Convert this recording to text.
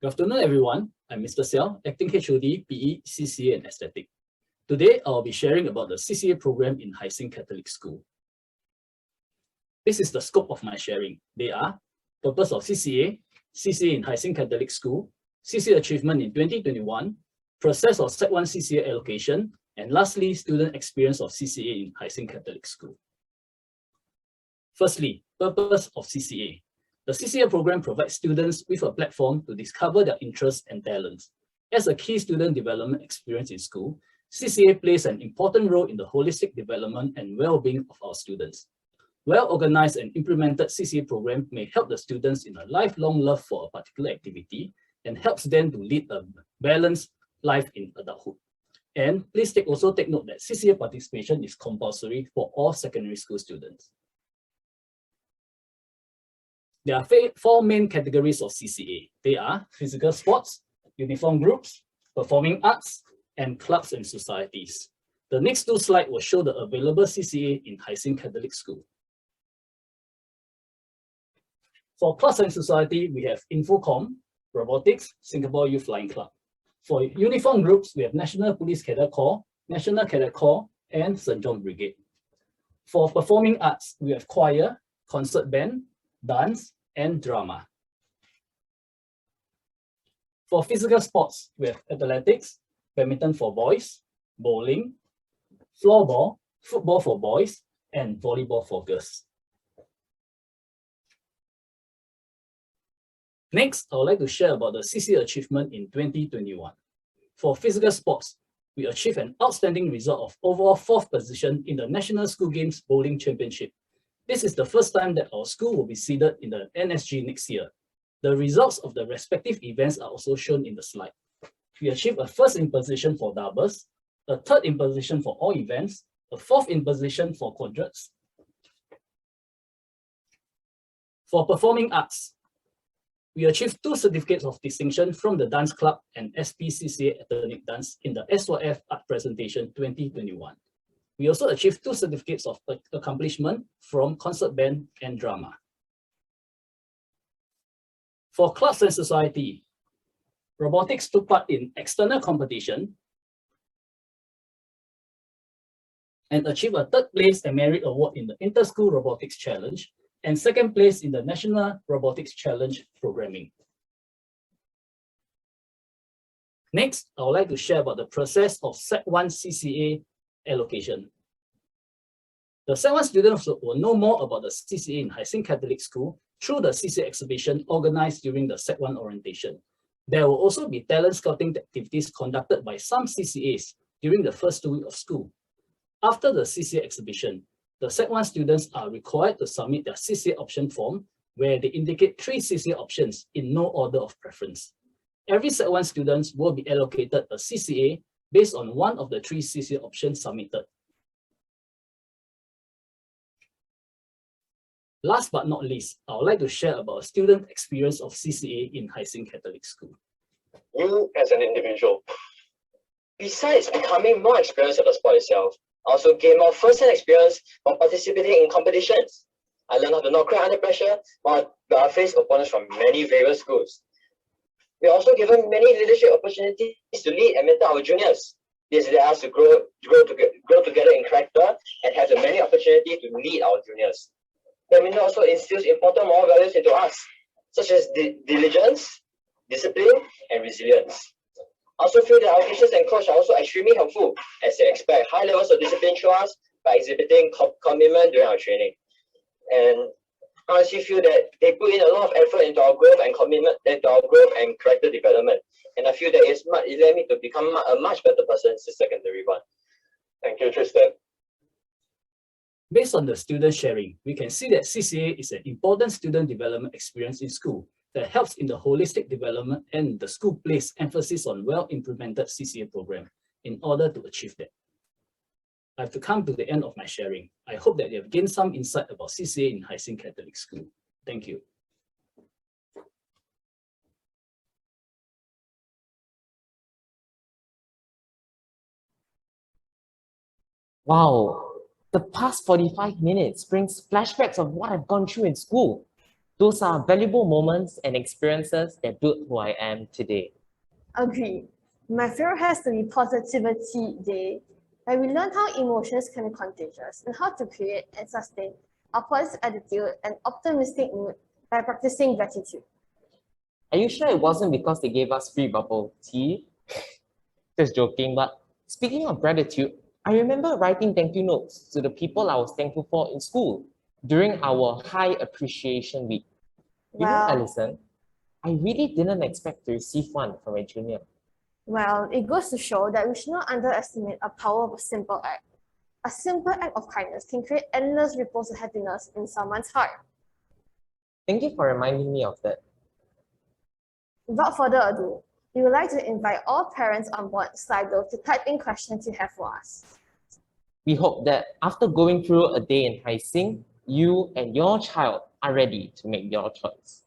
Good afternoon, everyone. I'm Mr. Xiao, Acting HOD, PE, CCA, and Aesthetic. Today, I'll be sharing about the CCA program in Hai Sing Catholic School. This is the scope of my sharing. They are purpose of CCA, CCA in Hai Sing Catholic School, CCA achievement in 2021, process of Sec 1 CCA allocation, and lastly, student experience of CCA in Hai Sing Catholic School. Firstly, purpose of CCA. The CCA program provides students with a platform to discover their interests and talents. As a key student development experience in school, CCA plays an important role in the holistic development and well-being of our students. Well-organized and implemented CCA program may help the students in a lifelong love for a particular activity and helps them to lead a balanced life in adulthood. And please also take note that CCA participation is compulsory for all secondary school students. There are four main categories of CCA. They are physical sports, uniform groups, performing arts, and clubs and societies. The next two slides will show the available CCA in Hai Sing Catholic School. For clubs and society, we have Infocom, Robotics, Singapore Youth Flying Club. For uniform groups, we have National Police Cadet Corps, National Cadet Corps, and St. John Brigade. For performing arts, we have choir, concert band, dance, and drama. For physical sports, we have athletics, badminton for boys, bowling, floorball, football for boys, and volleyball for girls. Next, I would like to share about the CCA achievement in 2021. For physical sports, we achieved an outstanding result of overall 4th position in the National School Games Bowling Championship. This is the first time that our school will be seeded in the NSG next year. The results of the respective events are also shown in the slide. We achieved a 1st in position for doubles, a 3rd in position for all events, a 4th in position for quadrats. For performing arts, we achieved 2 certificates of distinction from the Dance Club and SPCCA Ethnic Dance in the SYF Art Presentation 2021. We also achieved 2 certificates of accomplishment from concert band and drama. For clubs and society, robotics took part in external competition and achieved a 3rd place and merit award in the Inter-School Robotics Challenge and 2nd place in the National Robotics Challenge programming. Next, I would like to share about the process of Sec 1 CCA allocation. The Sec 1 students will know more about the CCA in Hai Sing Catholic School through the CCA exhibition organized during the Sec 1 orientation. There will also be talent scouting activities conducted by some CCAs during the first 2 weeks of school. After the CCA exhibition, the Sec 1 students are required to submit their CCA option form where they indicate 3 CCA options in no order of preference. Every Sec 1 student will be allocated a CCA based on one of the 3 CCA options submitted. Last but not least, I would like to share about student experience of CCA in Hai Sing Catholic School. You as an individual, besides becoming more experienced at the sport itself, I also gained more first-hand experience from participating in competitions. I learned how to not cry under pressure while I faced opponents from many various schools. We are also given many leadership opportunities to lead and mentor our juniors. This led us to grow together in character and have the many opportunities to lead our juniors. Badminton also instills important moral values into us, such as diligence, discipline, and resilience. I also feel that our teachers and coaches are also extremely helpful as they expect high levels of discipline through us by exhibiting commitment during our training. And I honestly feel that they put in a lot of effort into our growth and commitment, into our growth and character development. And I feel that it led me to become a much better person since secondary one. Thank you, Tristan. Based on the student sharing, we can see that CCA is an important student development experience in school that helps in the holistic development, and the school places emphasis on well-implemented CCA program in order to achieve that. I have to come to the end of my sharing. I hope that you have gained some insight about CCA in Hai Sing Catholic School. Thank you. Wow, the past 45 minutes brings flashbacks of what I've gone through in school. Those are valuable moments and experiences that built who I am today. Agreed. My favorite has to be Positivity Day, where we learn how emotions can be contagious and how to create and sustain a positive attitude and optimistic mood by practicing gratitude. Are you sure it wasn't because they gave us free bubble tea? Just joking, but speaking of gratitude, I remember writing thank you notes to the people I was thankful for in school during our High Appreciation Week. You know, Well, Alison, I really didn't expect to receive one from a junior. well, it goes to show that we should not underestimate the power of a simple act. A simple act of kindness can create endless ripples of happiness in someone's heart. Thank you for reminding me of that. Without further ado, we would like to invite all parents on board Slido to type in questions you have for us. We hope that after going through a day in Hai Sing, you and your child are ready to make your choice.